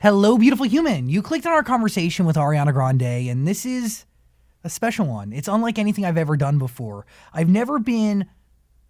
Hello, beautiful human. You clicked on our conversation with Ariana Grande, and this is a special one. It's unlike anything I've ever done before. I've never been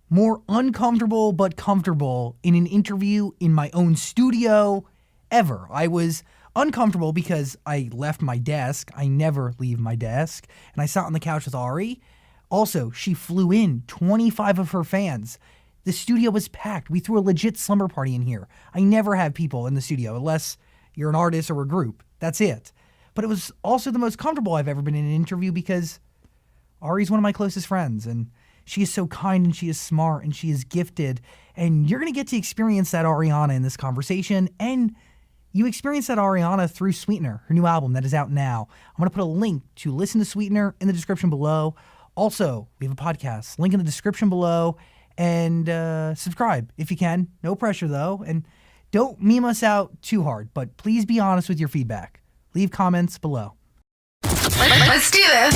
more uncomfortable but comfortable in an interview in my own studio ever. I was uncomfortable because I left my desk. I never leave my desk. And I sat on the couch with Ari. Also, she flew in 25 of her fans. The studio was packed. We threw a legit slumber party in here. I never have people in the studio unless you're an artist or a group. That's it. But it was also the most comfortable I've ever been in an interview because Ari's one of my closest friends, and she is so kind, and she is smart, and she is gifted. And you're going to get to experience that Ariana in this conversation, and you experience that Ariana through Sweetener, her new album that is out now. I'm going to put a link to listen to Sweetener in the description below. Also, we have a podcast, link in the description below, and subscribe if you can. No pressure, though, and don't meme us out too hard, but please be honest with your feedback. Leave comments below. Let's do this.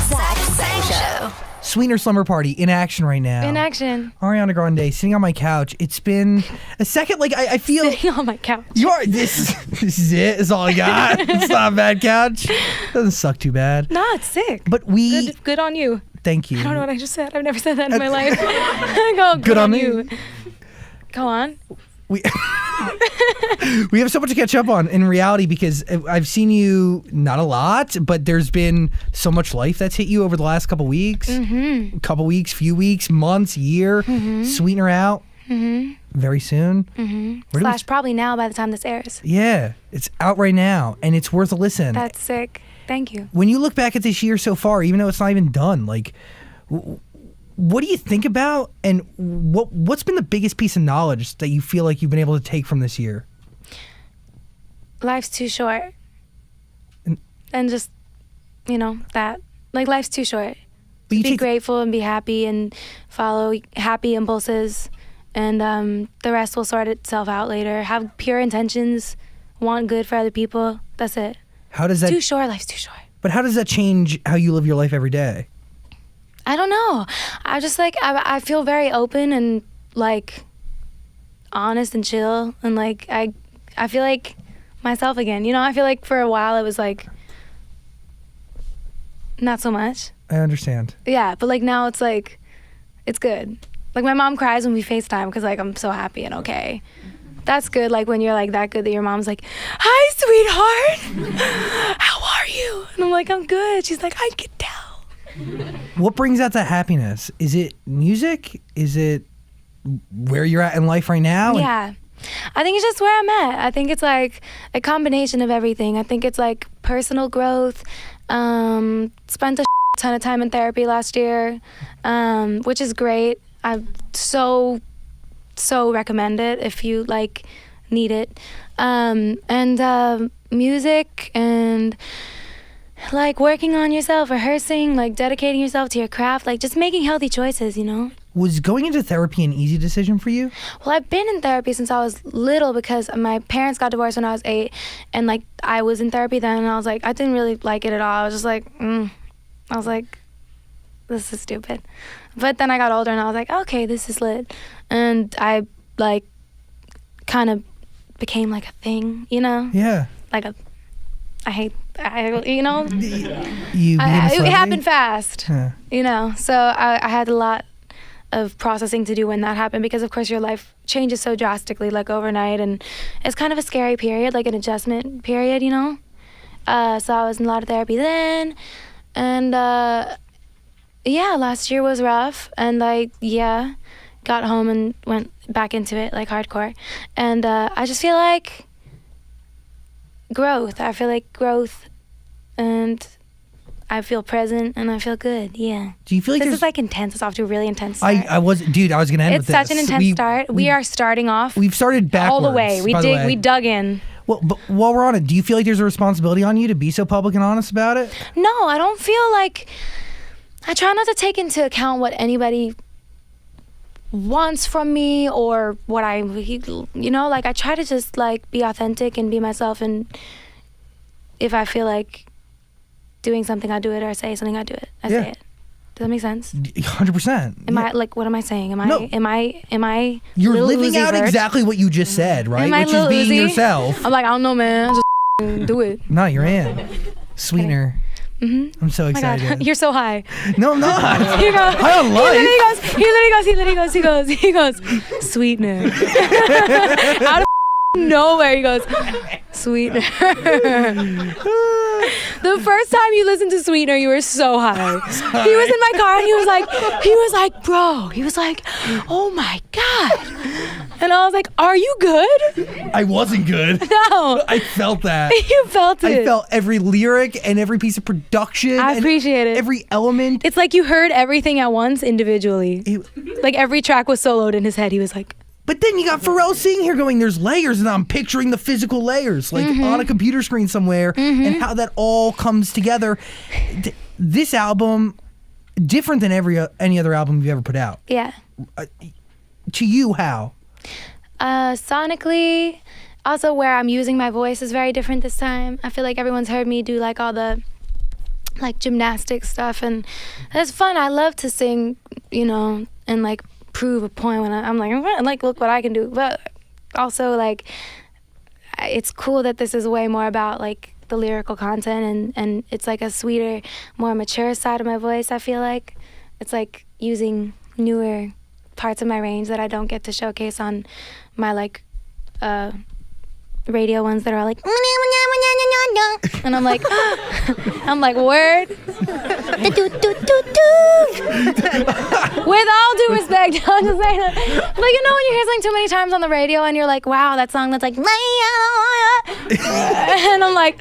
Zach Show. Sweetener Slumber Party in action right now. In action. Ariana Grande sitting on my couch. It's been a second. Like I feel Sitting on my couch. you are. This is it. It's all I got. It's not a bad couch. Doesn't suck too bad. No, it's sick. But we. Good on you. Thank you. I don't know what I just said. I've never said that in my life. Go, good on you. Go on. We we have so much to catch up on in reality because I've seen you not a lot, but there's been so much life that's hit you over the last couple weeks. Mm-hmm. Couple weeks, few weeks, months, year. Mm-hmm. Sweetener out very soon. Mm-hmm. Slash probably now by the time this airs. Yeah, it's out right now, and it's worth a listen. That's sick. Thank you. When you look back at this year so far, even though it's not even done, like, what do you think about, and what's been the biggest piece of knowledge that you feel like you've been able to take from this year? Life's too short. And just, that. Like, life's too short. Be grateful and be happy and follow happy impulses, and the rest will sort itself out later. Have pure intentions, want good for other people. That's it. How does that? Too short. Life's too short. But how does that change how you live your life every day? I don't know. I just I feel very open and like honest and chill, and like I feel like myself again. I feel like for a while it was like not so much. I understand. Yeah, but like now it's like it's good. Like my mom cries when we FaceTime because like I'm so happy and okay. That's good. Like when you're like that good that your mom's like, "Hi, sweetheart. How are you?" And I'm like, "I'm good." She's like, "I can tell." What brings out that happiness? Is it music? Is it where you're at in life right now? Yeah. I think it's just where I'm at. I think it's like a combination of everything. I think it's like personal growth. Spent a ton of time in therapy last year, which is great. I so recommend it if you like need it. And music and like working on yourself, rehearsing, like dedicating yourself to your craft, like just making healthy choices, Was going into therapy an easy decision for you? Well, I've been in therapy since I was little because my parents got divorced when I was 8, and like I was in therapy then, and I was like, I didn't really like it at all. I was just like, I was like, this is stupid. But then I got older and I was like, okay, this is lit. And I like kind of became like a thing, Yeah. Like it happened fast, so I had a lot of processing to do when that happened, because of course your life changes so drastically, like overnight, and it's kind of a scary period, like an adjustment period, so I was in a lot of therapy then, and last year was rough, and got home and went back into it like hardcore, and I just feel like growth. I feel like growth, and I feel present, and I feel good. Yeah. Do you feel like this is like intense? It's off to a really intense start. I was gonna end with this. It's such an intense start. We are starting off. We've started backwards all the way. We dug in. Well, but while we're on it, do you feel like there's a responsibility on you to be so public and honest about it? No, I don't feel like. I try not to take into account what anybody wants from me or what I try to just like be authentic and be myself, and if I feel like doing something, I do it, or say something, I do it. I say it. Does that make sense? 100%. Am I like? What am I saying? No. Am I? You're Lil living Uzi out Vert? exactly what you just said, right? Am I Which is Lil being Uzi? yourself. I'm like, I don't know, man. Just do it. No, you're in. Sweetener. I'm so Oh my God, excited. you're so high. No, I'm not. He goes, High on life. he goes, Sweetener. Out of nowhere, he goes, Sweetener. The first time you listened to Sweetener, you were so high. He was in my car and he was like, bro, he was like, oh my God. And I was like, are you good? I wasn't good. No. I felt that. You felt it. I felt every lyric and every piece of production. I and appreciate it. Every element. It's like you heard everything at once individually. Like every track was soloed in his head. He was like, But then you got Pharrell sitting here going, there's layers, and I'm picturing the physical layers, like on a computer screen somewhere, and how that all comes together. This album, different than any other album you've ever put out. yeah. To you, how? Sonically, also where I'm using my voice is very different this time. I feel like everyone's heard me do like all the like gymnastic stuff, and it's fun. I love to sing, you know, and like prove a point when I'm like, look what I can do. But also like, it's cool that this is way more about like the lyrical content, and it's like a sweeter, more mature side of my voice. I feel like it's like using newer parts of my range that I don't get to showcase on my like radio ones that are like and I'm like word. With all due respect, I'm just saying that. Like, you know when you hear something too many times on the radio and you're like, wow, that song that's like and I'm like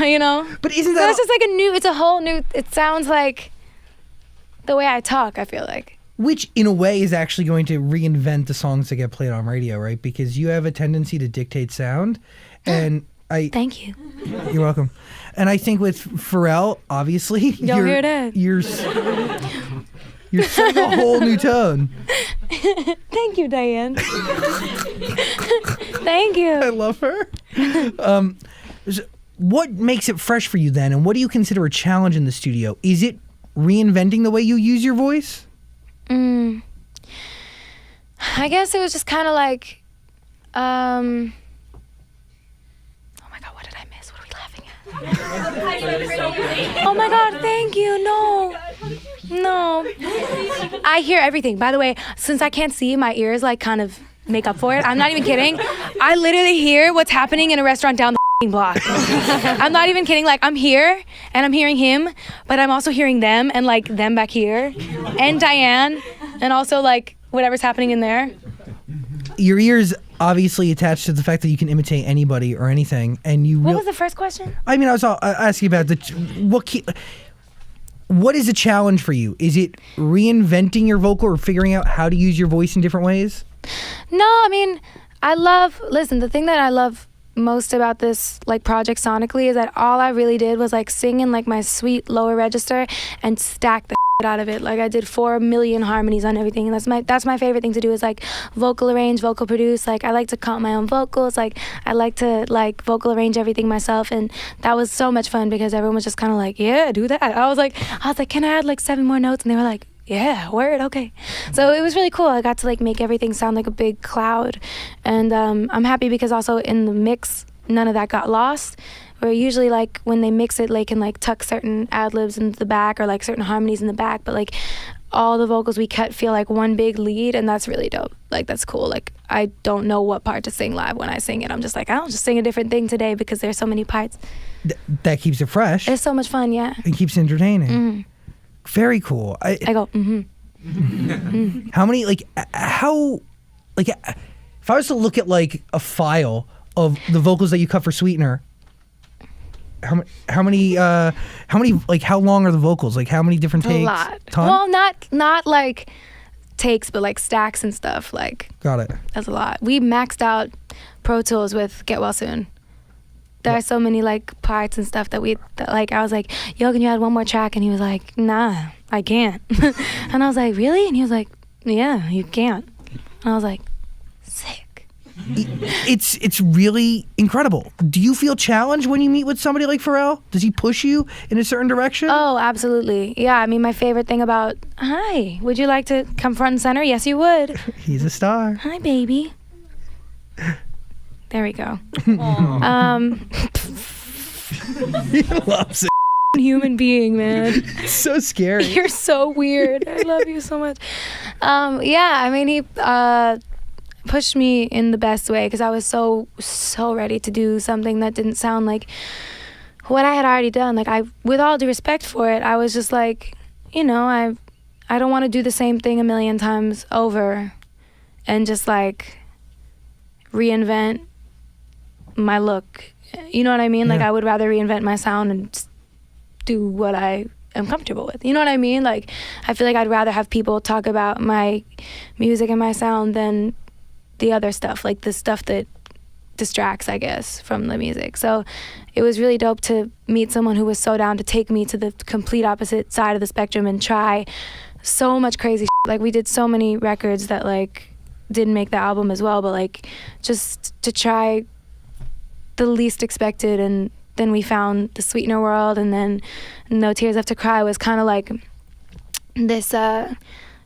you know. But isn't So that it's just like it's a whole new, it sounds like the way I talk, I feel like. which in a way is actually going to reinvent the songs that get played on radio, right? Because you have a tendency to dictate sound, and Thank you. You're welcome. And I think with Pharrell, obviously, Y'all hear that? You're setting a whole new tone. Thank you, Diane. Thank you. I love her. What makes it fresh for you then, and what do you consider a challenge in the studio? Is it reinventing the way you use your voice? I guess it was just kind of like, oh my God, what did I miss? What are we laughing at? Oh my God, thank you. No. I hear everything. By the way, since I can't see, my ears like kind of make up for it. I'm not even kidding. I literally hear what's happening in a restaurant down the block. I'm not even kidding. Like, I'm here and I'm hearing him, but I'm also hearing them and like them back here and Diane and also like whatever's happening in there. Your ears obviously attached to the fact that you can imitate anybody or anything, and you. What was the first question? I mean, I was asking about what is a challenge for you? Is it reinventing your vocal or figuring out how to use your voice in different ways? No, I mean, the thing that I love most about this like project sonically is that all I really did was like sing in like my sweet lower register and stack the out of it. Like I did 4 million harmonies on everything, and that's my favorite thing to do is like vocal arrange, vocal produce. Like I like to comp my own vocals. Like I like to like vocal arrange everything myself, and that was so much fun because everyone was just kind of like, yeah, do that. I was like, can I add like 7 more notes? And they were like, yeah, word, okay. So it was really cool. I got to like make everything sound like a big cloud, and I'm happy because also in the mix none of that got lost. Where usually like when they mix it, they can like tuck certain ad-libs into the back or like certain harmonies in the back, but like all the vocals we cut feel like one big lead, and that's really dope. Like that's cool. Like I don't know what part to sing live when I sing it. I'm just like, I'll just sing a different thing today because there's so many parts. That keeps it fresh. It's so much fun, yeah. It keeps it entertaining. Very cool. I go, How many, like, if I was to look at like a file of the vocals that you cut for Sweetener, how many, like, how long are the vocals? Like, how many different takes? A lot. Ton? Well, not like takes, but like stacks and stuff. Like, got it. That's a lot. We maxed out Pro Tools with Get Well Soon. There are so many like parts and stuff that like I was like, yo, can you add one more track? And he was like, nah, I can't. And I was like, really? And he was like, yeah, you can't. And I was like, sick. it's really incredible. Do you feel challenged when you meet with somebody like Pharrell? Does he push you in a certain direction? Oh, absolutely. Yeah, I mean, my favorite thing about, hi, would you like to come front and center? Yes, you would. He's a star. Hi, baby. There we go. He loves it. Human being, man. It's so scary. You're so weird. I love you so much. Yeah, I mean, he pushed me in the best way because I was so ready to do something that didn't sound like what I had already done. Like, with all due respect for it, I was just like, you know, I don't want to do the same thing a million times over and just like reinvent my look. You know what I mean? Yeah. Like, I would rather reinvent my sound and just do what I am comfortable with. You know what I mean? Like, I feel like I'd rather have people talk about my music and my sound than the other stuff, like the stuff that distracts, I guess, from the music. So it was really dope to meet someone who was so down to take me to the complete opposite side of the spectrum and try so much crazy shit. Like, we did so many records that like didn't make the album as well, but like just to try the least expected. And then we found the Sweetener world, and then No Tears Left to Cry was kind of like this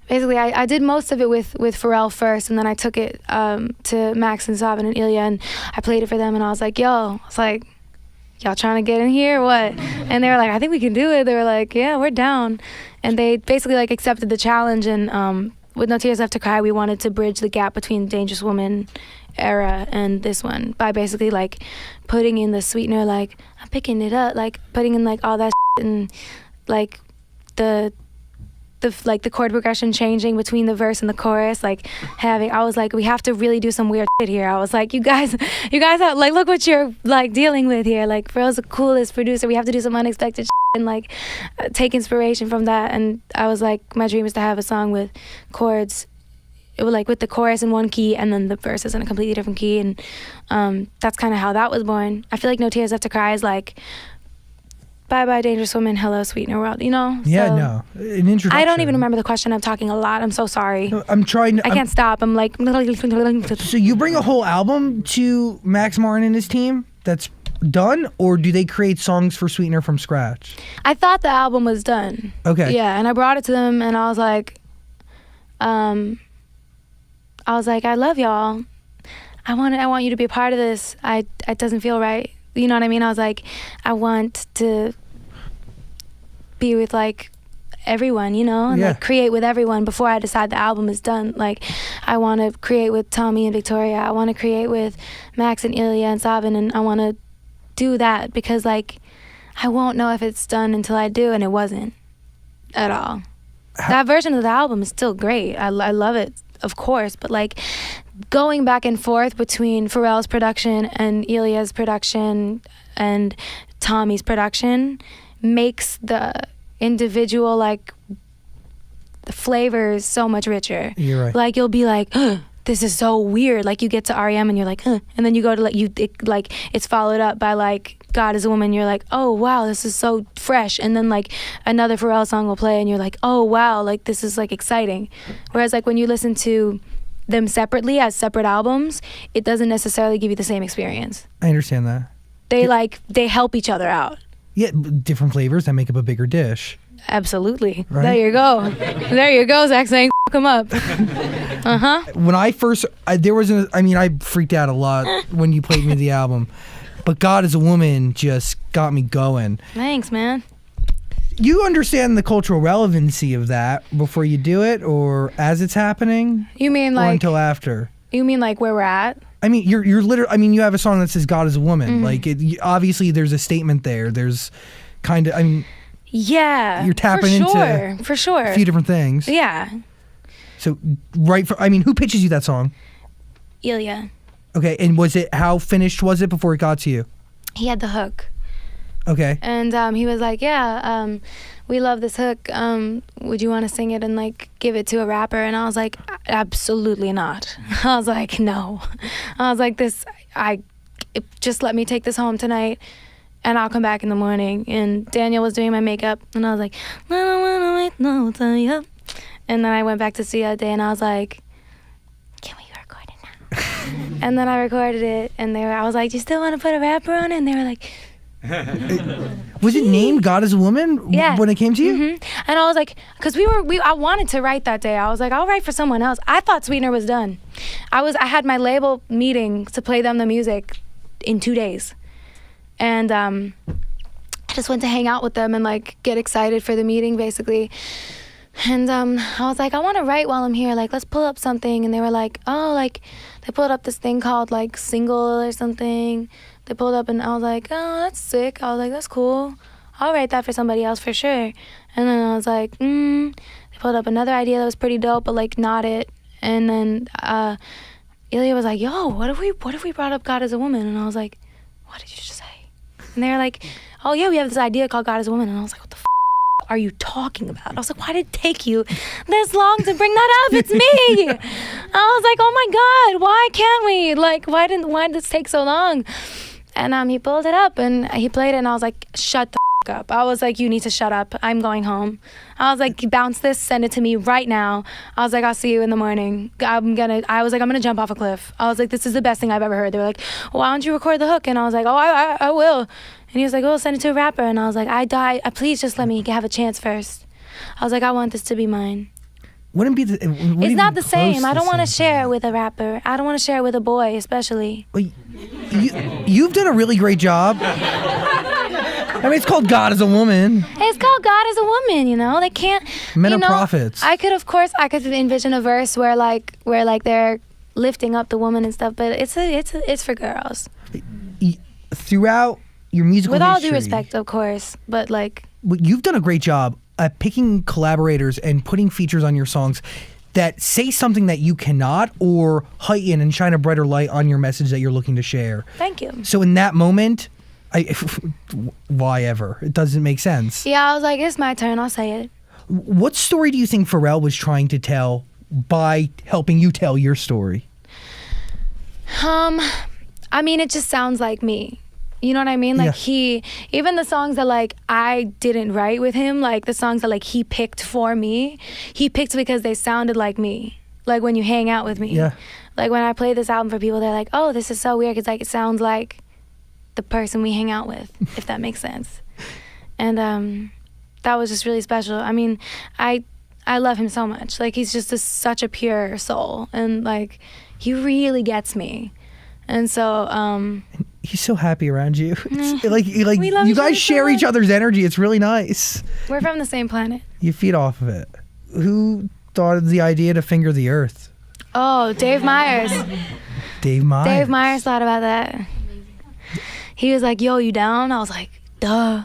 basically I did most of it with Pharrell first, and then I took it to Max and Savin and Ilya, and I played it for them, and I was like, y'all trying to get in here or what? And they were like, I think we can do it. They were like, yeah, we're down. And they basically like accepted the challenge, and with No Tears Left to Cry, we wanted to bridge the gap between Dangerous Woman era and this one by basically like putting in the Sweetener, like I'm picking it up, like putting in like all that shit, and like the chord progression changing between the verse and the chorus, like I was like, we have to really do some weird shit here. I was like, you guys have, like, look what you're like dealing with here. Like, Pharrell's the coolest producer. We have to do some unexpected shit and like take inspiration from that. And I was like, my dream is to have a song with chords, it was like with the chorus in one key and then the verses in a completely different key. And that's kind of how that was born. I feel like No Tears Left to Cry is like, bye bye Dangerous Woman, hello Sweetener world, you know? Yeah, So, no. An introduction. I don't even remember the question. I'm talking a lot. I'm so sorry. No, I'm trying to. I can't stop. I'm like. So you bring a whole album to Max Martin and his team that's done, or do they create songs for Sweetener from scratch? I thought the album was done. Okay. Yeah, and I brought it to them, and I was like, I love y'all. I want you to be a part of this. It doesn't feel right. You know what I mean? I was like, I want to be with like everyone, you know, and Yeah. like create with everyone before I decide the album is done. Like, I want to create with Tommy and Victoria. I want to create with Max and Ilya and Savin, and I want to do that because like I won't know if it's done until I do, and it wasn't at all. That version of the album is still great. I love it, of course, but like going back and forth between Pharrell's production and Ilya's production and Tommy's production makes the individual like the flavors so much richer. You're right. Like, you'll be like, this is so weird. Like, you get to REM and you're like, and then you go to like it's followed up by like God Is a Woman. You're like, oh wow, this is so fresh. And then like another Pharrell song will play and you're like, oh wow, like this is like exciting. Whereas like when you listen to them separately as separate albums, it doesn't necessarily give you the same experience. I understand that. They help each other out. Yeah, different flavors that make up a bigger dish. Absolutely. Right? There you go. There you go, Zach saying them up. When I first, I freaked out a lot when you played me the album, but God Is a Woman just got me going. Thanks, man. You understand the cultural relevancy of that before you do it, or as it's happening, You mean or like until after? you mean like where we're at? I mean, you're literally. I mean, you have a song that says "God Is a Woman." Mm-hmm. Like, obviously, there's a statement there. There's kind of. I mean, Yeah. You're tapping into for sure. a few different things. Yeah. So, who pitches you that song? Ilya. Okay, and how finished was it before it got to you? He had the hook. Okay. And he was like, yeah, we love this hook. Would you want to sing it and like give it to a rapper? And I was like, absolutely not. I was like, no. I was like, just let me take this home tonight and I'll come back in the morning. And Daniel was doing my makeup and I was like, I don't wanna wait no time. And then I went back to see that day and I was like, can we record it now? And then I recorded it, and I was like, "Do you still want to put a rapper on it?" And they were like, Was it named God is a Woman Yeah. when it came to you? And I was like, because I wanted to write that day. I was like, I'll write for someone else. I thought Sweetener was done. I had my label meeting to play them the music in 2 days. And I just went to hang out with them and like get excited for the meeting basically. And I was like, I want to write while I'm here. Like, let's pull up something. And they were like, oh, like they pulled up this thing called like Single or something. They pulled up and I was like, oh, that's sick. I was like, that's cool. I'll write that for somebody else for sure. And then I was like, they pulled up another idea that was pretty dope, but like not it. And then Ilya was like, yo, what if we brought up God as a Woman? And I was like, what did you just say? And they were like, oh yeah, we have this idea called God as a Woman. And I was like, what the are you talking about? I was like, why did it take you this long to bring that up? It's me. I was like, oh my God, why can't we? Like, why did this take so long? And he pulled it up and he played it and I was like, shut the up. I was like, you need to shut up. I'm going home. I was like, bounce this, send it to me right now. I was like, I'll see you in the morning. I'm gonna jump off a cliff. I was like, this is the best thing I've ever heard. They were like, well, why don't you record the hook? And I was like, oh, I will. And he was like, oh, send it to a rapper. And I was like, please just let me have a chance first. I was like, I want this to be mine. It's not the same. I don't want to share it with a rapper. I don't want to share it with a boy, especially. Well, you've done a really great job. I mean, it's called God is a Woman. It's called God is a Woman, you know? They can't... Men are prophets. I could envision a verse where they're lifting up the woman and stuff, but it's for girls. Throughout your musical with all history, due respect, of course, but like... You've done a great job at picking collaborators and putting features on your songs that say something that you cannot or heighten and shine a brighter light on your message that you're looking to share. Thank you. So in that moment... why ever? It doesn't make sense. Yeah, I was like, it's my turn. I'll say it. What story do you think Pharrell was trying to tell by helping you tell your story? I mean, it just sounds like me. You know what I mean? Like even the songs that like I didn't write with him, like the songs that like he picked for me, he picked because they sounded like me. Like when you hang out with me. Yeah. Like when I play this album for people, they're like, oh, this is so weird because like it sounds like the person we hang out with, if that makes sense. And that was just really special. I mean, I love him so much. Like he's just such a pure soul, and like he really gets me. And so he's so happy around you. It's like we love you guys share each other's energy. It's really nice. We're from the same planet. You feed off of it. Who thought of the idea to finger the earth? Oh, Dave Myers. Dave Myers thought about that. He was like, yo, you down? I was like, duh.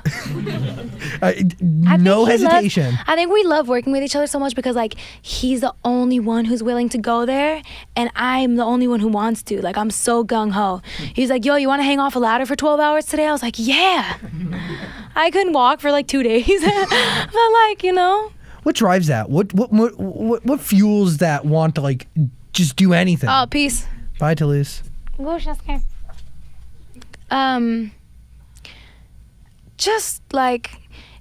No hesitation. I think we love working with each other so much because like he's the only one who's willing to go there and I'm the only one who wants to. Like I'm so gung-ho. He's like, yo, you want to hang off a ladder for 12 hours today? I was like, yeah. I couldn't walk for like 2 days. But like, you know. What drives that? What fuels that want to like just do anything? Oh, peace. Bye, Toulouse. Just like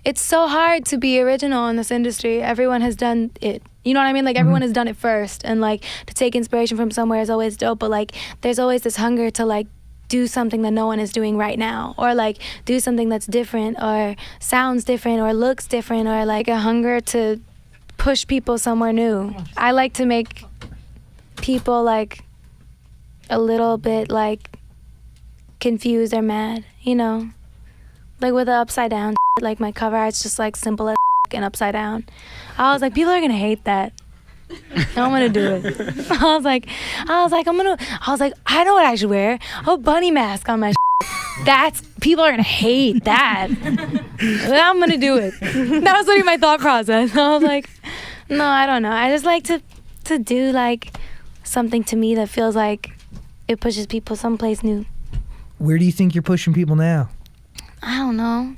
it's so hard to be original in this industry. Everyone has done it. You know what I mean? Like everyone has done it first, and like to take inspiration from somewhere is always dope, but like there's always this hunger to like do something that no one is doing right now, or like do something that's different or sounds different or looks different, or like a hunger to push people somewhere new. I like to make people like a little bit like confused or mad, you know? Like with the upside down like my cover art's just like simple as and upside down. I was like, people are gonna hate that. I'm gonna do it. I was like, I know what I should wear. A bunny mask on my people are gonna hate that. I'm gonna do it. That was literally my thought process. I was like, no, I don't know. I just like to do like something to me that feels like it pushes people someplace new. Where do you think you're pushing people now? I don't know.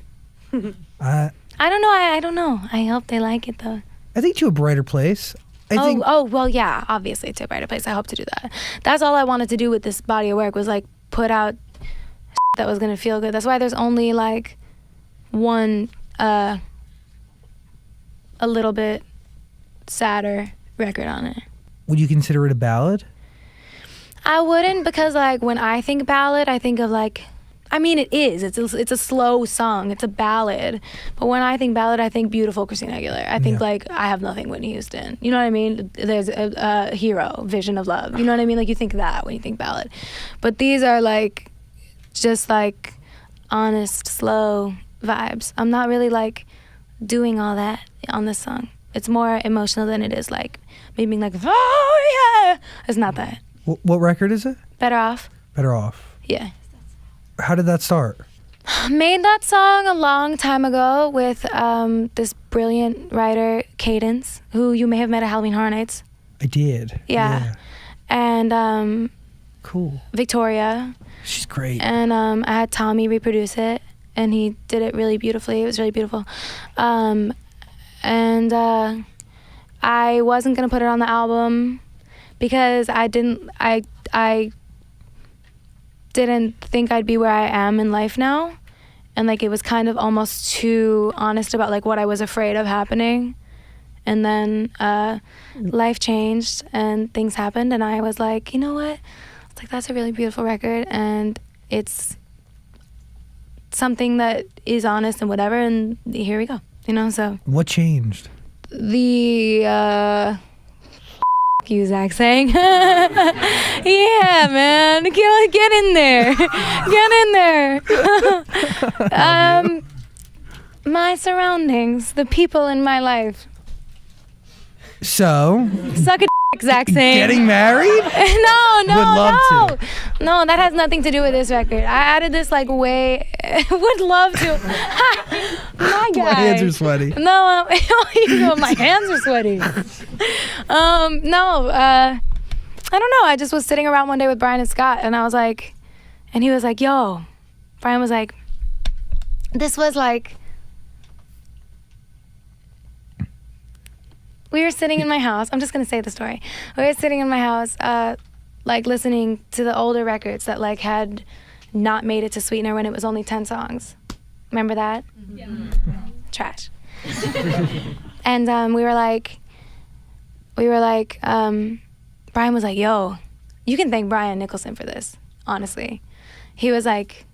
I don't know. I don't know. I hope they like it though. I think to a brighter place. Well, yeah, obviously to a brighter place. I hope to do that. That's all I wanted to do with this body of work was like put out that was gonna feel good. That's why there's only like one a little bit sadder record on it. Would you consider it a ballad? I wouldn't, because like when I think ballad, I think of like, I mean, it is. It's a slow song. It's a ballad. But when I think ballad, I think beautiful Christina Aguilera. I think like I Have Nothing, Whitney Houston. You know what I mean? There's a hero, Vision of Love. You know what I mean? Like you think that when you think ballad. But these are like just like honest, slow vibes. I'm not really like doing all that on this song. It's more emotional than it is like me being like, oh yeah. It's not that. What record is it? Better Off. Better Off. Yeah. How did that start? Made that song a long time ago with this brilliant writer, Cadence, who you may have met at Halloween Horror Nights. I did. Yeah. And cool. Victoria. She's great. And I had Tommy reproduce it, and he did it really beautifully. It was really beautiful. And I wasn't gonna put it on the album because I didn't think I'd be where I am in life now, and like it was kind of almost too honest about like what I was afraid of happening. And then life changed and things happened, and I was like, you know what, it's like that's a really beautiful record, and it's something that is honest and whatever, and here we go, you know. So what changed? The you, Zach, saying. Yeah, man, get in there. Get in there. My surroundings, the people in my life. So Suck a dick, Zach saying. Getting married? No, Would love to. No, that has nothing to do with this record. I added this like way. Would love to. My guy. My hands are sweaty. No, my hands are sweaty. No, I don't know. I just was sitting around one day with Brian and Scott, and I was like, and he was like, yo. Brian was like, this was like. We were sitting in my house. I'm just gonna say the story. We were sitting in my house, like listening to the older records that like had not made it to Sweetener when it was only 10 songs. Remember that? Yeah. Trash. And we were like, Brian was like, yo, you can thank Brian Nicholson for this, honestly. He was like,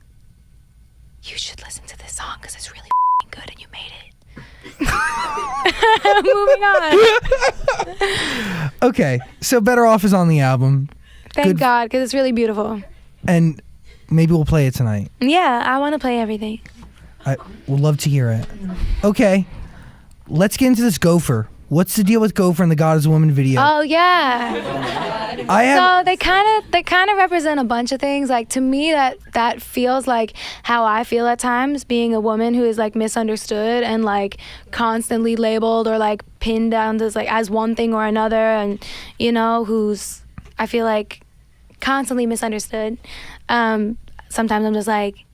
you should listen to this song because it's really good and you made it. Moving on. Okay, so Better Off is on the album. Thank God, because it's really beautiful. And maybe we'll play it tonight. Yeah, I want to play everything. I would love to hear it. Okay, let's get into this Gopher. What's the deal with Gopher and the God is a Woman video? Oh yeah. So they kind of represent a bunch of things. Like to me, that feels like how I feel at times, being a woman who is like misunderstood and like constantly labeled or like pinned down as one thing or another, and you know, who's I feel like constantly misunderstood. Sometimes I'm just like.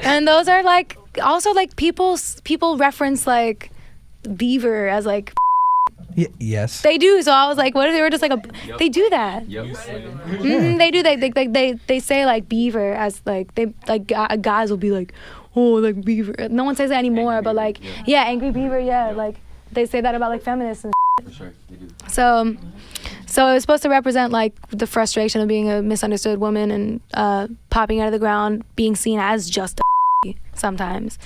And those are like also like people reference like beaver as like yes they do. So I was like, what if they were just like they do that? They do. They say like beaver as like they like guys will be like, oh, like beaver. No one says that anymore, but like yeah, angry beaver. Yeah, like they say that about like feminists and for sure, they do. So it was supposed to represent like the frustration of being a misunderstood woman and popping out of the ground, being seen as just a sometimes,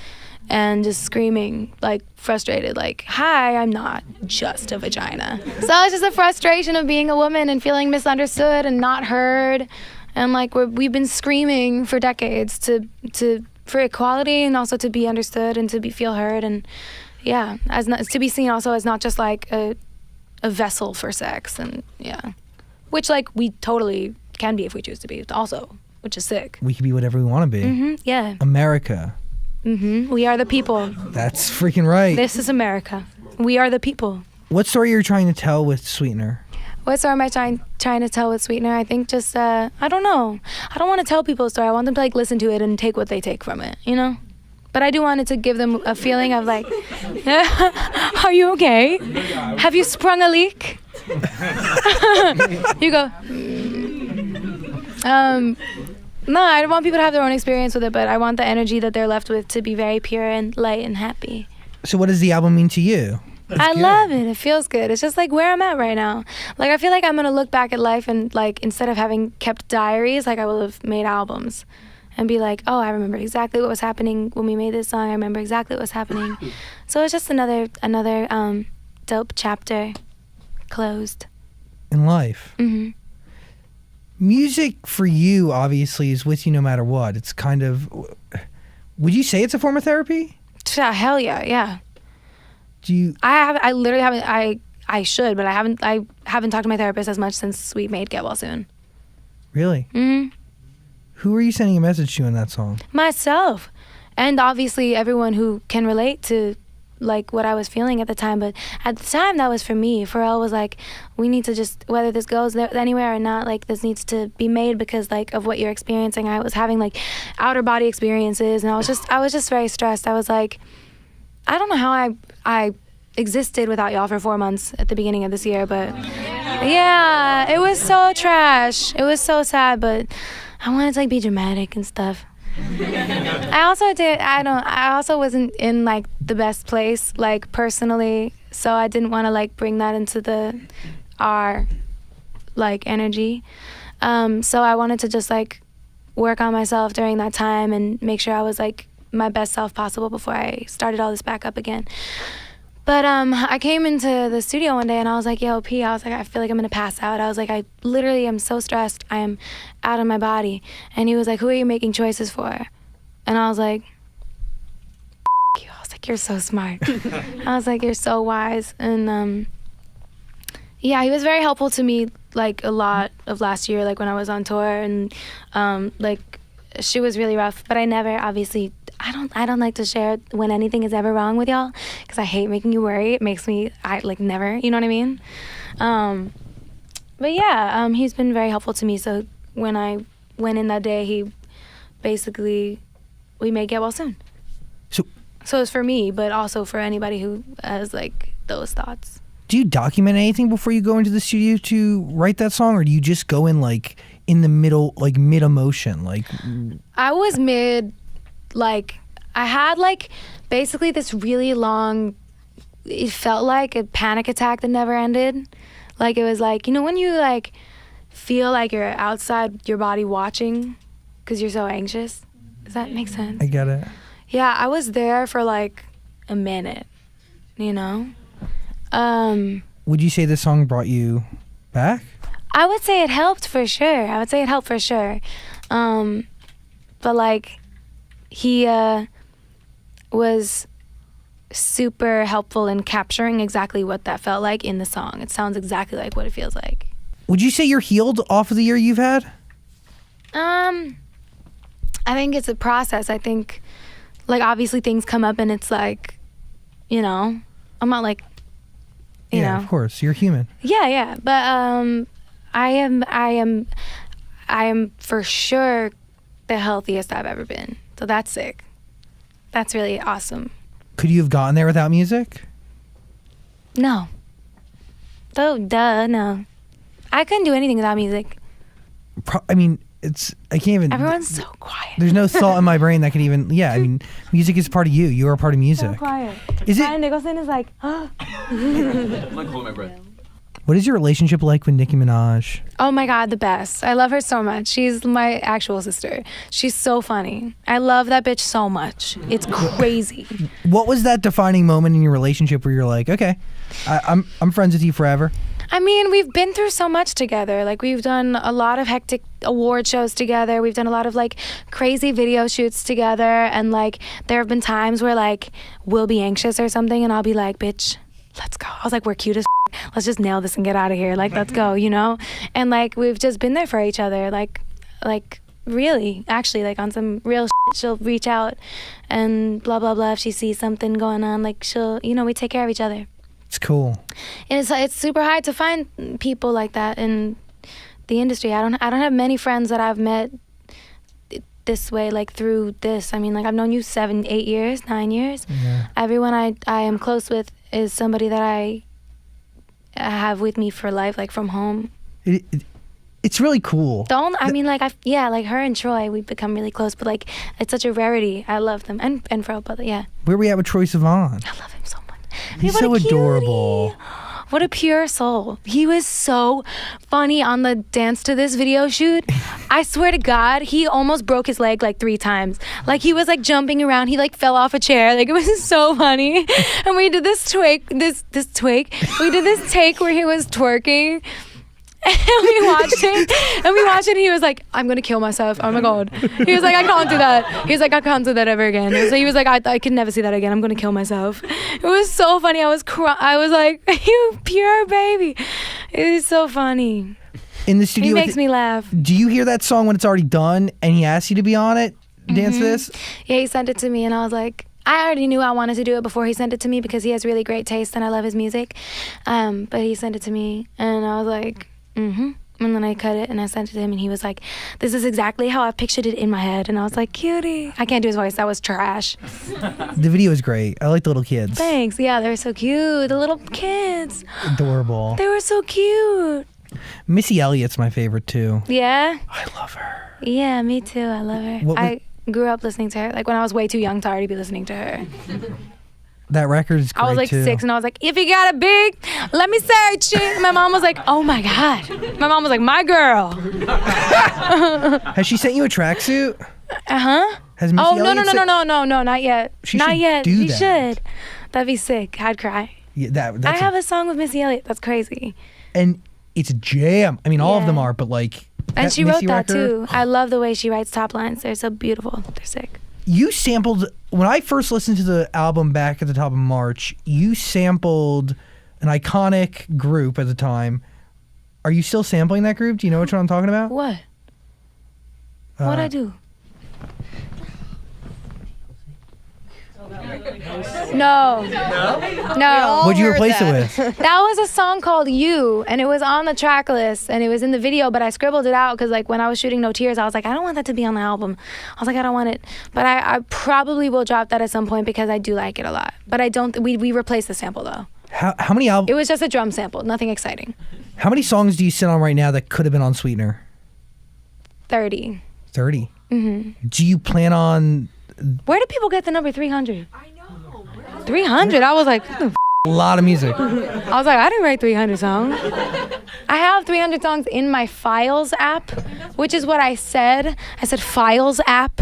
and just screaming like frustrated, like, hi, I'm not just a vagina. So it's just a frustration of being a woman and feeling misunderstood and not heard, and like we've been screaming for decades for equality and also to be understood and to feel heard, and yeah, to be seen also as not just like a vessel for sex, and yeah, which like we totally can be if we choose to be also, which is sick. We can be whatever we want to be. Yeah. America. We are the people. That's freaking right. This is America. We are the people. What story are you trying to tell with Sweetener? What story am I trying to tell with Sweetener? I think just I don't know. I don't want to tell people a story. I want them to like listen to it and take what they take from it, you know? But I do want it to give them a feeling of like, are you okay? Have you sprung a leak? You go. No, I don't want people to have their own experience with it, but I want the energy that they're left with to be very pure and light and happy. So what does the album mean to you? I love it. It feels good. It's just like where I'm at right now. Like I feel like I'm gonna look back at life and like instead of having kept diaries, like I will have made albums and be like, oh, I remember exactly what was happening when we made this song. I remember exactly what was happening. So it's just another dope chapter closed. In life. Mm-hmm. Music for you obviously is with you no matter what. It's kind of, would you say it's a form of therapy? Hell yeah. Do you? I literally haven't. I should, but I haven't talked to my therapist as much since we made Get Well Soon. Really? Mm-hmm. Who are you sending a message to in that song? Myself, and obviously everyone who can relate to like what I was feeling at the time. But at the time, that was for me. Pharrell was like, we need to just, whether this goes anywhere or not, like this needs to be made because like of what you're experiencing. I was having like outer body experiences, and I was just very stressed. I was like, I don't know how I existed without y'all for 4 months at the beginning of this year, but yeah, it was so trash. It was so sad, but I wanted to like be dramatic and stuff. I also wasn't in like the best place like personally, so I didn't want to like bring that into our like energy. So I wanted to just like work on myself during that time and make sure I was like my best self possible before I started all this back up again. But I came into the studio one day and I was like, yo, P, I was like, I feel like I'm gonna pass out. I was like, I literally am so stressed. I am out of my body. And he was like, who are you making choices for? And I was like, you. I was like, you're so smart. I was like, you're so wise. And yeah, he was very helpful to me like a lot of last year, like when I was on tour, and like she was really rough, but I never obviously I don't like to share when anything is ever wrong with y'all because I hate making you worry. It makes me never, you know what I mean? But yeah, he's been very helpful to me. So when I went in that day, he basically, we made Get Well Soon. So it's for me, but also for anybody who has like those thoughts. Do you document anything before you go into the studio to write that song, or do you just go in like in the middle, like mid emotion? Like I was mid. Like, I had, like, basically this really long, it felt like a panic attack that never ended. Like, it was like, you know, when you, like, feel like you're outside your body watching because you're so anxious? Does that make sense? I get it. Yeah, I was there for, like, a minute, you know? Would you say this song brought you back? I would say it helped for sure. But, like, he was super helpful in capturing exactly what that felt like in the song. It sounds exactly like what it feels like. Would you say you're healed off of the year you've had? I think it's a process. I think, like, obviously things come up and it's like, you know, I'm not like, you know. Of course, you're human. Yeah. But I am for sure the healthiest I've ever been. So that's sick. That's really awesome. Could you have gotten there without music? No. Oh, no. I couldn't do anything without music. I mean, I can't even. Everyone's so quiet. There's no thought in my brain that can even. Yeah, I mean, music is part of you. You are a part of music. So quiet. Is it? Brian Nicholson is like, I'm like holding my breath. What is your relationship like with Nicki Minaj? oh my God, the best. I love her so much. She's my actual sister. She's so funny. I love that bitch so much. It's crazy. What was that defining moment in your relationship where you're like, okay, I'm friends with you forever? I mean, we've been through so much together. Like, we've done a lot of hectic award shows together. We've done a lot of, like, crazy video shoots together. And, like, there have been times where, like, we'll be anxious or something, and I'll be like, bitch, let's go. I was like, we're cute as let's just nail this and get out of here. Like, let's go, you know? And, like, we've just been there for each other. Like really, actually, like, on some real she'll reach out and blah, blah, blah. If she sees something going on, like, she'll, you know, we take care of each other. It's cool. And it's super hard to find people like that in the industry. I don't have many friends that I've met this way, like through this. I mean, like, I've known you 7, 8 years, 9 years. Yeah. Everyone I am close with is somebody that I have with me for life, like from home. It's really cool. Like her and Troy, we've become really close, but like it's such a rarity. I love them, and Fro, but yeah. Where we at with Troye Sivan? I love him so much. He's What a so cutie. adorable. What a pure soul. He was so funny on the Dance to This video shoot. I swear to God, he almost broke his leg like 3 times. Like he was like jumping around. He like fell off a chair. Like it was so funny. And we did this take where he was twerking. And we watched it. And he was like, I'm going to kill myself. Oh my God. He was like, I can't do that. He was like, I can't do that ever again. So he was like, I can never see that again. I'm going to kill myself. It was so funny. I was like, you pure baby. It was so funny. In the studio, He makes me laugh. do you hear that song when it's already done and he asks you to be on it? Dance to this? Yeah, he sent it to me and I was like, I already knew I wanted to do it before he sent it to me because he has really great taste and I love his music. But he sent it to me and I was like, and then I cut it and I sent it to him and he was like, this is exactly how I pictured it in my head. And I was like, cutie. I can't do his voice. That was trash. The video is great. I like the little kids. Thanks. Yeah, they were so cute. The little kids. Adorable. They were so cute. Missy Elliott's my favorite too. Yeah? I love her. Yeah, me too. I love her. What was- I grew up listening to her. Like when I was way too young to already be listening to her. That record is great I was like too. 6 and I was like, if you got a big, let me search it. My mom was like, oh my God. My mom was like, my girl. Has she sent you a tracksuit? Uh-huh. Has Missy Oh, no, Elliott no, not yet. She not should yet. do She that. should. That'd be sick. I'd cry. Yeah, I that's have a song with Missy Elliott. That's crazy. and it's a jam. I mean, all of Yeah. them are, but like. And that she wrote Missy that record, too. I love the way she writes top lines. They're so beautiful. They're sick. You sampled when I first listened to the album back at the top of March. You sampled an iconic group at the time. Are you still sampling that group? Do you know which one I'm talking about? What? What'd I do? No. No. What'd you replace it with? That was a song called You, and it was on the track list, and it was in the video, but I scribbled it out because, like, when I was shooting No Tears, I was like, I don't want that to be on the album. I was like, I don't want it. But I probably will drop that at some point because I do like it a lot. But I don't, we replaced the sample, though. How many It was just a drum sample, nothing exciting. How many songs do you sit on right now that could have been on Sweetener? 30. 30. Do you plan on Where do people get the number 300? I know. 300? I was like, what the a lot of music? I was like, I didn't write 300 songs. I have 300 songs in my Files app, which is what I said. I said Files app.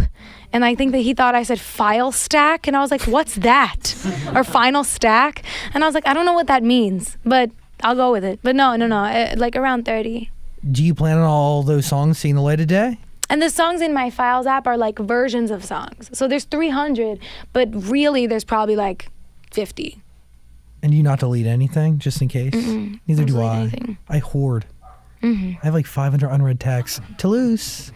And I think that he thought I said file stack. And I was like, what's that? Or final stack? And I was like, I don't know what that means, but I'll go with it. But no, like around 30. Do you plan on all those songs seeing the light of day? And the songs in my Files app are like versions of songs. So there's 300, but really there's probably like 50. And do you not delete anything just in case? Neither Don't do delete I. anything. I hoard. I have like 500 unread texts. Toulouse.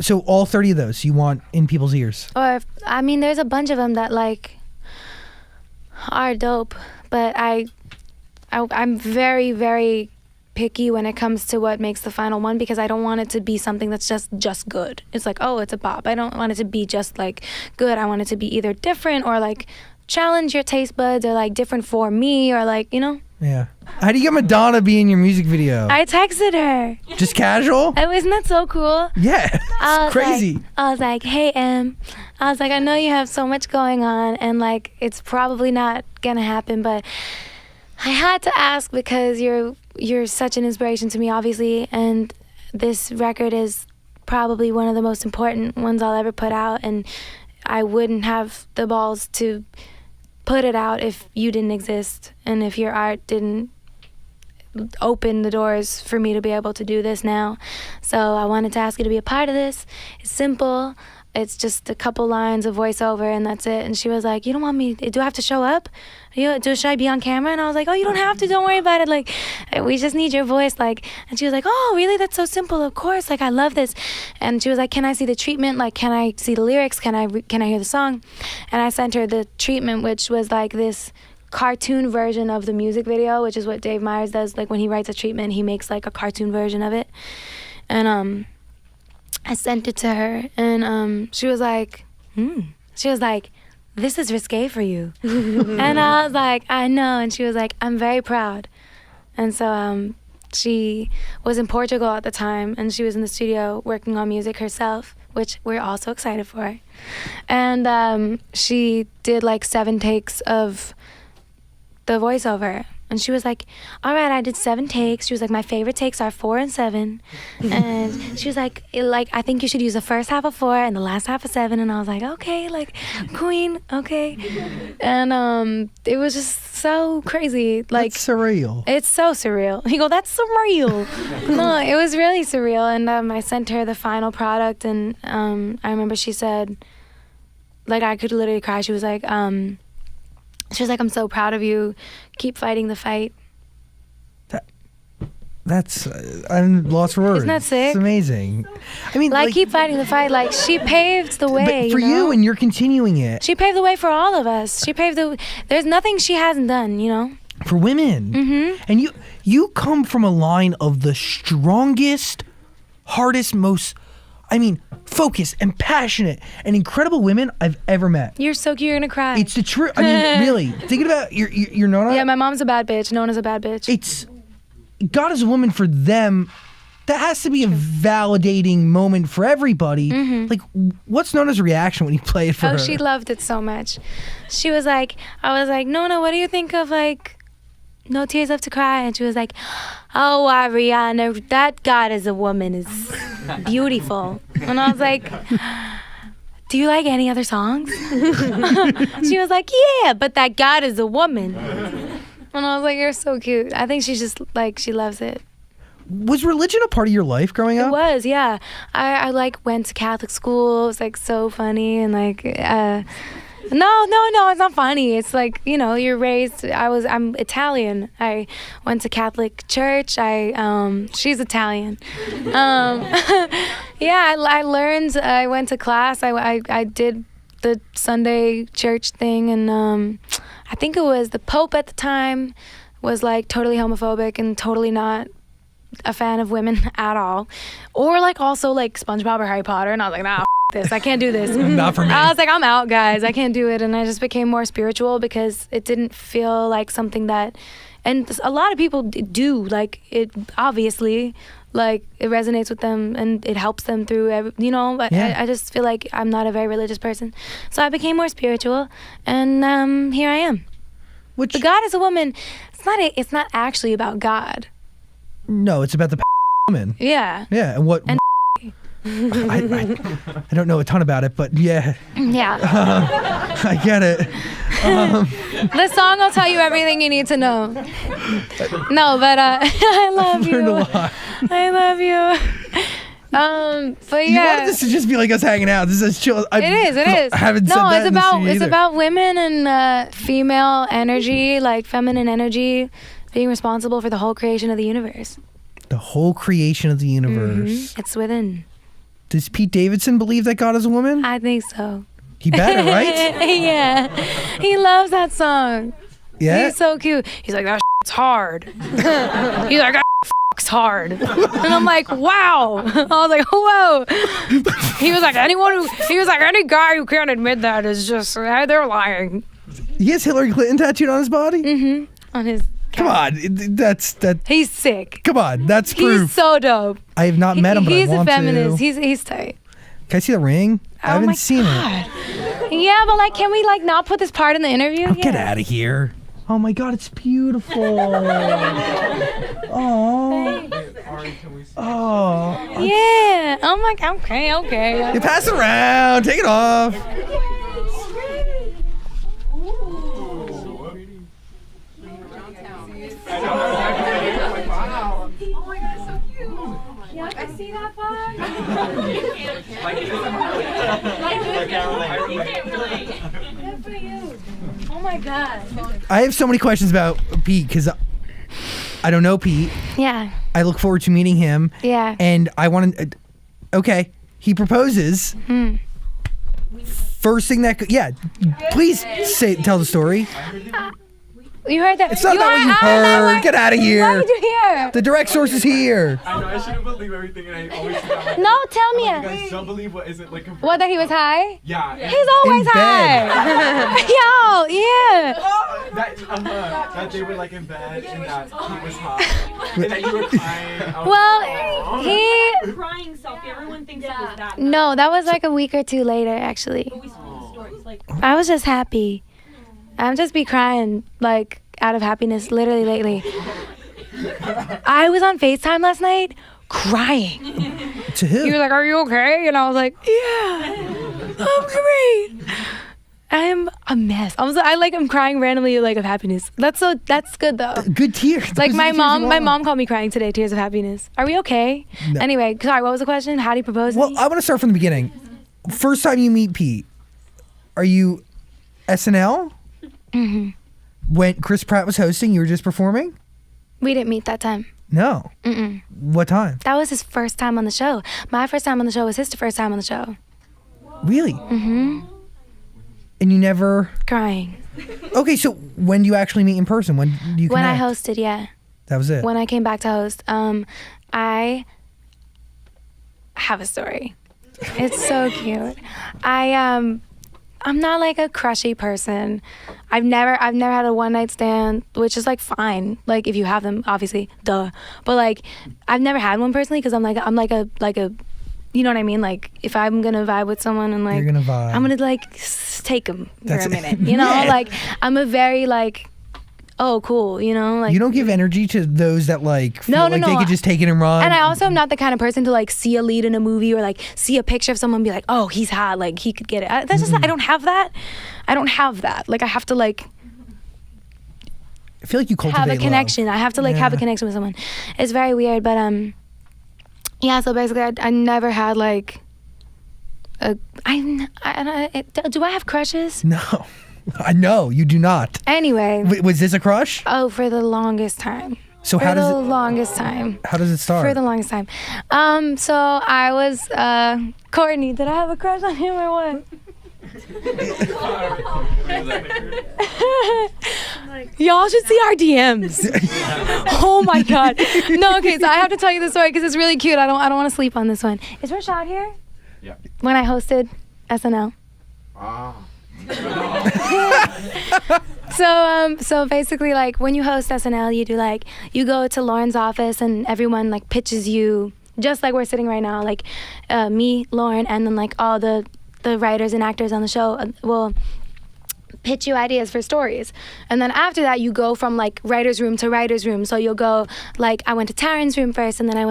So all 30 of those you want in people's ears. Or, I mean, there's a bunch of them that like are dope, but I'm very, very picky when it comes to what makes the final one because I don't want it to be something that's just good. It's like, oh, it's a bop. I don't want it to be just like good. I want it to be either different or like challenge your taste buds or like different for me or like, you know. Yeah. How do you get Madonna be in your music video? I texted her. Just casual? Oh, isn't that so cool? Yeah. I It's was crazy. Like, I was like, hey, Em. I was like, I know you have so much going on and like it's probably not gonna happen, but I had to ask because you're such an inspiration to me, obviously, and this record is probably one of the most important ones I'll ever put out, and I wouldn't have the balls to put it out if you didn't exist and if your art didn't open the doors for me to be able to do this now. So I wanted to ask you to be a part of this. It's simple. It's just a couple lines of voiceover and that's it. And she was like, you don't want me, do I have to show up? Should I be on camera? And I was like, oh, you don't have to, don't worry about it. Like, we just need your voice. Like, and she was like, oh, really? That's so simple. Of course. Like, I love this. And she was like, can I see the treatment? Like, can I see the lyrics? Can I hear the song? And I sent her the treatment, which was like this cartoon version of the music video, which is what Dave Meyers does. Like, when he writes a treatment, he makes like a cartoon version of it. And, I sent it to her, and she was like, She was like, this is risque for you. And I was like, I know. And she was like, I'm very proud. And so she was in Portugal at the time, and she was in the studio working on music herself, which we're also excited for. And she did like 7 takes of the voiceover. And she was like, all right, I did 7 takes. She was like, my favorite takes are 4 and 7. And she was like, I think you should use the first half of 4 and the last half of 7. And I was like, okay, like, queen, okay. And it was just so crazy. Like, That's surreal. it's so surreal. He go, that's surreal. No, it was really surreal. And I sent her the final product. And I remember she said, like, I could literally cry. She was like, I'm so proud of you. Keep fighting the fight. That's I'm lost for words. Isn't that sick? It's amazing. I mean, Like, keep fighting the fight. Like, she paved the way. but for you, and you're continuing it. She paved the way for all of us. She paved there's nothing she hasn't done, you know? For women. Mm-hmm. And you come from a line of the strongest, hardest, most, focused and passionate and incredible women I've ever met. You're so cute, you're gonna cry. It's the truth. I mean, really. Thinking about you're not. Yeah, my mom's a bad bitch. Nona's a bad bitch. It's God is a woman for them. That has to be a validating moment for everybody. Mm-hmm. Like, what's Nona's reaction when you play it for her? Oh, she loved it so much. She was like, I was like, Nona, what do you think of like No Tears Left to Cry? And she was like, oh, Ariana, that God is a woman is beautiful. And I was like, do you like any other songs? She was like, yeah, but that God is a woman. And I was like, you're so cute. I think she's just like, she loves it. Was religion a part of your life growing up? It was, yeah. I like went to Catholic school. It was like so funny and like no, it's not funny. It's like, you know, you're raised. I'm Italian. I went to Catholic church. She's Italian. Yeah, I learned. I went to class. I did the Sunday church thing, and I think it was the Pope at the time was like totally homophobic and totally not a fan of women at all, or like also like SpongeBob or Harry Potter, and I was like, nah, this, I can't do this. Not for me. I was like, I'm out, guys, I can't do it. And I just became more spiritual because it didn't feel like something that, and a lot of people do, like, it obviously, like, it resonates with them and it helps them through you know, but Yeah. I just feel like I'm not a very religious person, so I became more spiritual, and here I am. Which But God is a woman. It's not actually about God. no, it's about the woman. Yeah. Yeah, and what? And I don't know a ton about it, but yeah, Yeah. I get it. The song will tell you everything you need to know. No, but I love you. Learned a lot. I love you. But You yeah. wanted this to just be like us hanging out. This is chill. It is. I haven't said No, that in the scene it's either. about women and female energy, like feminine energy, being responsible for the whole creation of the universe. the whole creation of the universe. It's within. Does Pete Davidson believe that God is a woman? I think so. He better, right? Yeah. He loves that song. Yeah. He's so cute. He's like, that shit's hard. He's like, that fuck's hard. And I'm like, wow. I was like, whoa. He was like, any guy who can't admit that is just, they're lying. He has Hillary Clinton tattooed on his body? Mm-hmm. On his Come on. That's He's sick. Come on. That's proof. He's so dope. I have not met him, but He's I a want feminist. to. He's tight. Can I see the ring? I Oh haven't my seen it. God. Yeah, but like, can we like not put this part in the interview? Oh, get out of here. Oh my God, it's beautiful. Oh. Oh. Yeah. Oh my God. Okay. You pass it around. Take it off. I see that part. Good for you. Oh my God. I have so many questions about Pete because I don't know Pete. Yeah. I look forward to meeting him. Yeah. And I want to. Okay, he proposes. First thing that. Yeah, please tell the story. You heard that? It's not that what you heard. Get out of What here. did you hear? The direct source is here. I know I shouldn't believe everything, and I always think No, tell me. you guys don't believe what isn't like. What, that he was high? Yeah. He's always In bed. high. Yo, yeah. That they were like in bed and that he was hot and that you were crying. I was Well, that crying selfie, everyone thinks it was that. No, that was like a week or two later, actually. But we saw the stories. Like, I was just happy. I'm just be crying, like, out of happiness, literally lately. I was on FaceTime last night crying. To who? He was like, "Are you okay?" And I was like, "Yeah, I'm great." I am a mess. I'm crying randomly, like, of happiness. That's good though. Good tears. Like Those are my the tears you want. mom called me crying today, tears of happiness. Are we okay? No. Anyway, sorry, what was the question? How do you propose? Well, I want to start from the beginning. First time you meet Pete, are you SNL? Mm-hmm. When Chris Pratt was hosting, you were just performing? We didn't meet that time. No. Mm-mm. What time? That was his first time on the show. My first time on the show was his first time on the show. Really? Mm-hmm. And you never... Crying. Okay, so when do you actually meet in person? When do you When I connect? hosted, yeah. That was it? When I came back to host, I have a story. It's so cute. I'm not like a crushy person. I've never had a one night stand, which is like fine. Like if you have them, obviously, duh. But like I've never had one personally because I'm like a you know what I mean? Like if I'm gonna vibe with someone and like You're gonna vibe. I'm gonna like take them for That's a it. minute. You know, Yeah. like I'm a very like, oh cool, you know, like You don't give energy to those that like feel No, like no, they no. could just take it and run. And I also am not the kind of person to like see a lead in a movie or like see a picture of someone and be like, oh, he's hot, like he could get it. That's just I don't have that. I don't have that. Like I have to like I feel like you cultivate have a love. connection. I have to like have a Yeah. connection with someone. It's very weird, but yeah. So basically, I never had like a do I have crushes? No. I know, you do not. Anyway, Was this a crush? oh, for the longest time. So For how the does it longest time. how does it start? For the longest time. So I was Courtney. Did I have a crush on him or what? Y'all should see our DMs. Oh my god. No, okay, so I have to tell you the story because it's really cute. I don't want to sleep on this one. Is Rashad here? Yeah. When I hosted SNL. So basically, like when you host SNL, you do like you go to Lauren's office and everyone like pitches you just like we're sitting right now, like me, Lauren, and then like all the writers and actors on the show will pitch you ideas for stories. And then after that, you go from like writer's room to writer's room. So you'll go like, I went to Taryn's room first, and then I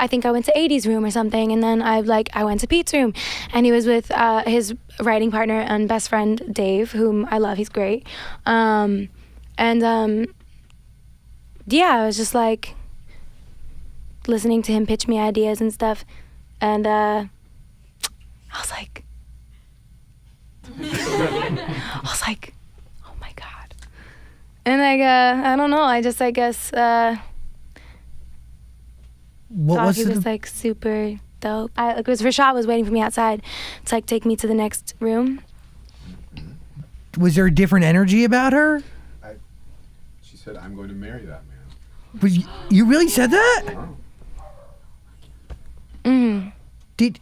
think I went to 80's room or something. And then I went to Pete's room, and he was with his writing partner and best friend, Dave, whom I love. He's great. Yeah, I was just like listening to him pitch me ideas and stuff. And I was like, oh my god. And like I don't know, I just I guess what thought was he it? was like super dope. Because Rashad was waiting for me outside to like take me to the next room. Was there a different energy about her? She said, "I'm going to marry that man." Was you really said that? Did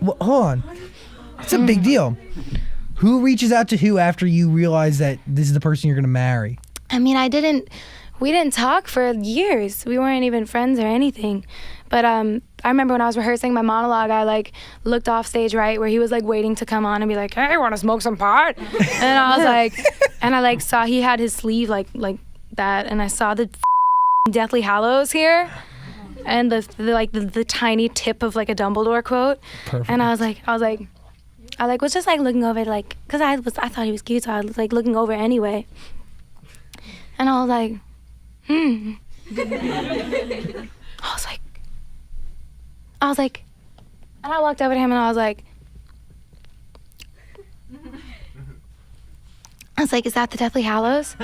well, hold on. It's a big deal. Who reaches out to who after you realize that this is the person you're gonna marry? I mean, we didn't talk for years. We weren't even friends or anything. But I remember when I was rehearsing my monologue, I like looked off stage right where he was like waiting to come on and be like, "Hey, want to smoke some pot?" And I was like, and I like saw he had his sleeve like that, and I saw the Deathly Hallows here, and the tiny tip of like a Dumbledore quote. Perfect. And I was like, was just like looking over like, cause I thought he was cute, so I was like looking over anyway. And I was like, I was like, and I walked over to him and I was like, "Is that the Deathly Hallows?"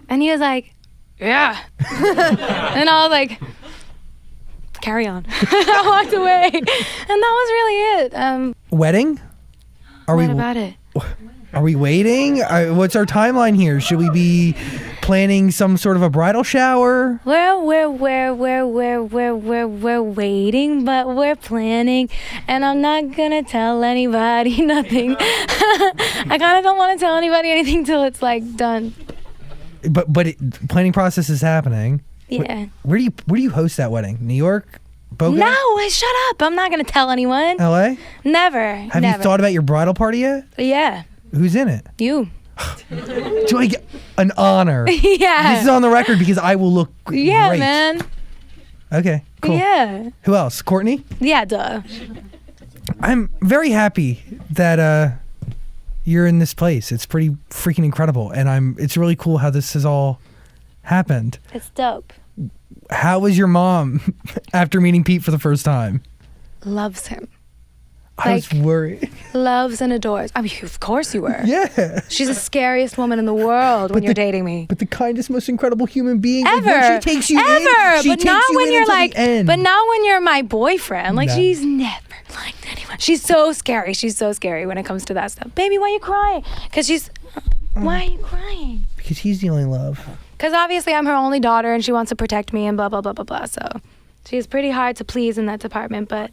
And he was like, "Yeah." And I was like, "Carry on." I walked away, and that was really it. Wedding? What about it? Are we waiting? What's our timeline here? Should we be planning some sort of a bridal shower? We're waiting, but we're planning, and I'm not gonna tell anybody nothing. I kind of don't want to tell anybody anything till it's like done. But planning process is happening. Yeah. Where do you host that wedding? New York? Boca? No, shut up. I'm not going to tell anyone. LA? Never. Have never. you thought about your bridal party yet? Yeah. Who's in it? You. Do I get an honor? Yeah. This is on the record because I will look great. Yeah, man. Okay, cool. Yeah. Who else? Courtney? Yeah, duh. I'm very happy that you're in this place. It's pretty freaking incredible, and it's really cool how this has all happened. It's dope. How was your mom after meeting Pete for the first time? Loves him. I was worried. Loves and adores. I mean, of course you were. Yeah. She's the scariest woman in the world when you're dating me. But the kindest, most incredible human being. Ever. Like, when she takes you Ever. in, she but takes not you when in you're until like, the end. but not when you're my boyfriend. Like, No. she's never liked anyone. She's so scary. She's so scary when it comes to that stuff. Baby, why are you crying? Because why are you crying? Because he's the only love. Because obviously I'm her only daughter and she wants to protect me and blah, blah, blah, blah, blah. So she's pretty hard to please in that department, but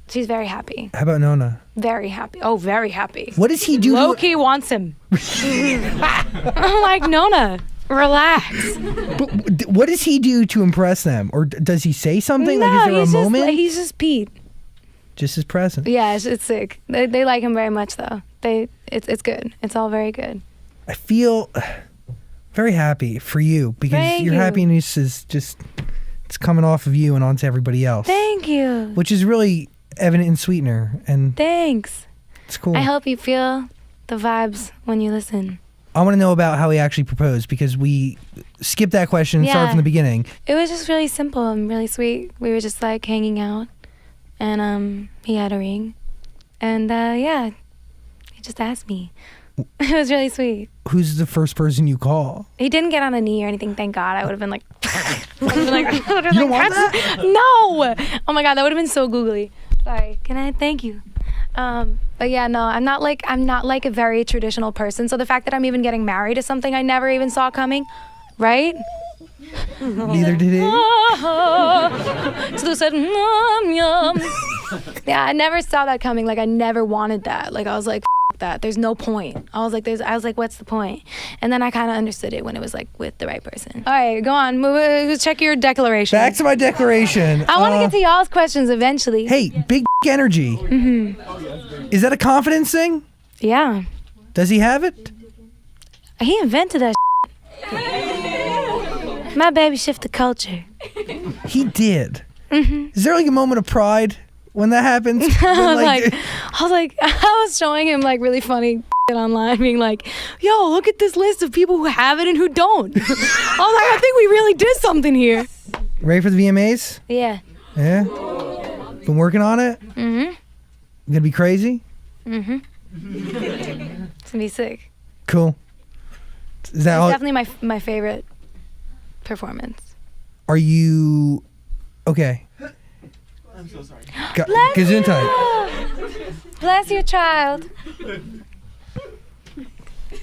she's very happy. How about Nona? Very happy. Oh, very happy. What does he do? Loki wants him. I'm like, Nona, relax. But what does he do to impress them? Or does he say something? No, like, is there a he's moment? he's just Pete. Just his presence. Yeah, it's sick. They like him very much though. It's good. It's all very good. I feel very happy for you because Thank your you. happiness is just, it's coming off of you and onto everybody else. Thank you. Which is really evident in Sweetener. And Thanks. it's cool. I hope you feel the vibes when you listen. I want to know about how he actually proposed because we skipped that question and started Yeah. from the beginning. It was just really simple and really sweet. We were just like hanging out, and he had a ring, and yeah, he just asked me. It was really sweet. Who's the first person you call? He didn't get on a knee or anything, thank God. I would have been like, you don't want that? No! Oh my God, that would have been so googly. Sorry. Can I thank you? But yeah, no, I'm not like a very traditional person. So the fact that I'm even getting married is something I never even saw coming, right? Neither did he. So they said, yum. Yeah, I never saw that coming. Like I never wanted that. Like I was like, that. There's no point. I was like, what's the point? And then I kind of understood it when it was like with the right person. All right, go on. Move. Check your declaration. Back to my declaration. I want to get to y'all's questions eventually. Hey, big energy. Mm-hmm. Is that a confidence thing? Yeah. Does he have it? He invented that. My baby shifted culture. He did. Mm-hmm. Is there like a moment of pride when that happens? I was showing him like really funny online, being like, yo, look at this list of people who have it and who don't. I was like, I think we really did something here. Ready for the VMAs? Yeah. Yeah? Been working on it? Mm-hmm. Gonna be crazy? Mm-hmm. It's gonna be sick. Cool. Is that It's all? definitely my favorite performance. Are you okay? I'm so sorry. Gesundheit. Bless your child.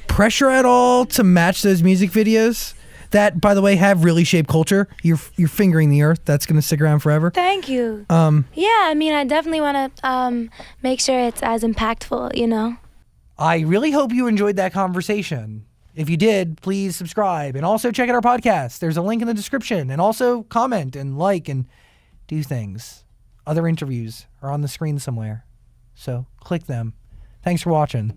Pressure at all to match those music videos that, by the way, have really shaped culture? You're fingering the earth. That's gonna stick around forever. Thank you. Yeah, I mean, I definitely want to make sure it's as impactful, you know? I really hope you enjoyed that conversation. If you did, please subscribe and also check out our podcast. There's a link in the description, and also comment and like and do things. Other interviews are on the screen somewhere, so click them. Thanks for watching.